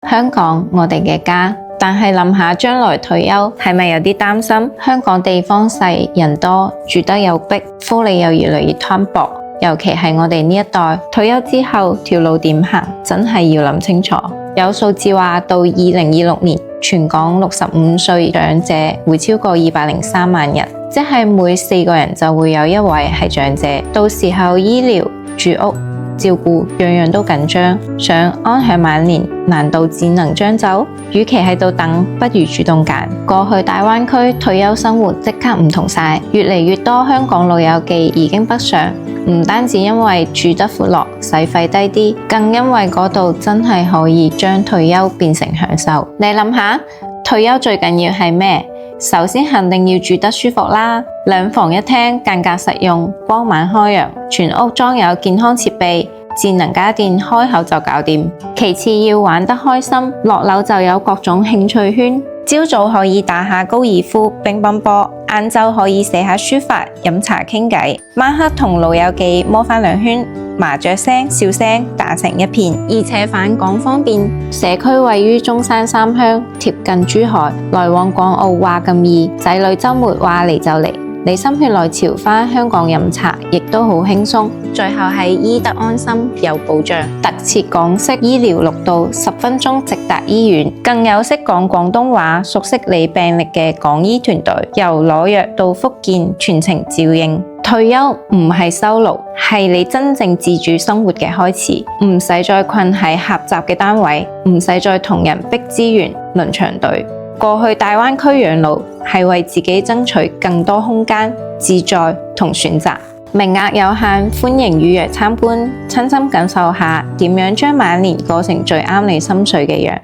香港，我哋嘅家。但係諗下將來退休，係咪有啲擔心？香港地方細，人多，住得又逼，福利又越嚟越攤薄。尤其係我哋呢一代，退休之後條路點行，真係要諗清楚。有數字話到2026年，全港65歲長者會超過203萬人，即係每4個人就會有一位係長者。到時候醫療、住屋、照顧樣樣都緊張，想安享晚年，難道只能將就？與其喺度等，不如主動揀。過去大灣區退休生活即刻唔同晒，越嚟越多香港老友記已經北上，唔單止因為住得闊落，使費低啲，更因為嗰度真係可以將退休變成享受。你諗下，退休最緊要係咩？首先肯定要住得舒服啦，2房1廳，間隔實用，光猛開揚，全屋裝有健康設備，智能家電開口就搞掂。其次要玩得開心，落樓就有各種興趣圈，朝早可以打下高爾夫、乒乓波，晏晝可以寫下書法、飲茶傾偈，晚黑同老友記摸返2圈，麻雀聲、笑聲打成一片。而且返港方便，社區位於中山3鄉，貼近珠海，來往港澳話咁易，仔女週末話嚟就嚟。你心血來潮返香港飲茶，亦都好輕鬆。最後係醫得安心有保障，特設港式醫療6到10分鐘直達醫院，更有識講廣東話、熟悉你病歷嘅港醫團隊，由攞藥到復健全程照應。退休唔係收爐，係你真正自主生活嘅開始，唔使再困喺狹窄嘅單位，唔使再同人逼資源、輪長隊。過去大灣區養老係為自己爭取更多空間、自在同選擇。名額有限，歡迎預約參觀，親身感受下點樣將晚年過成最啱你心水嘅樣。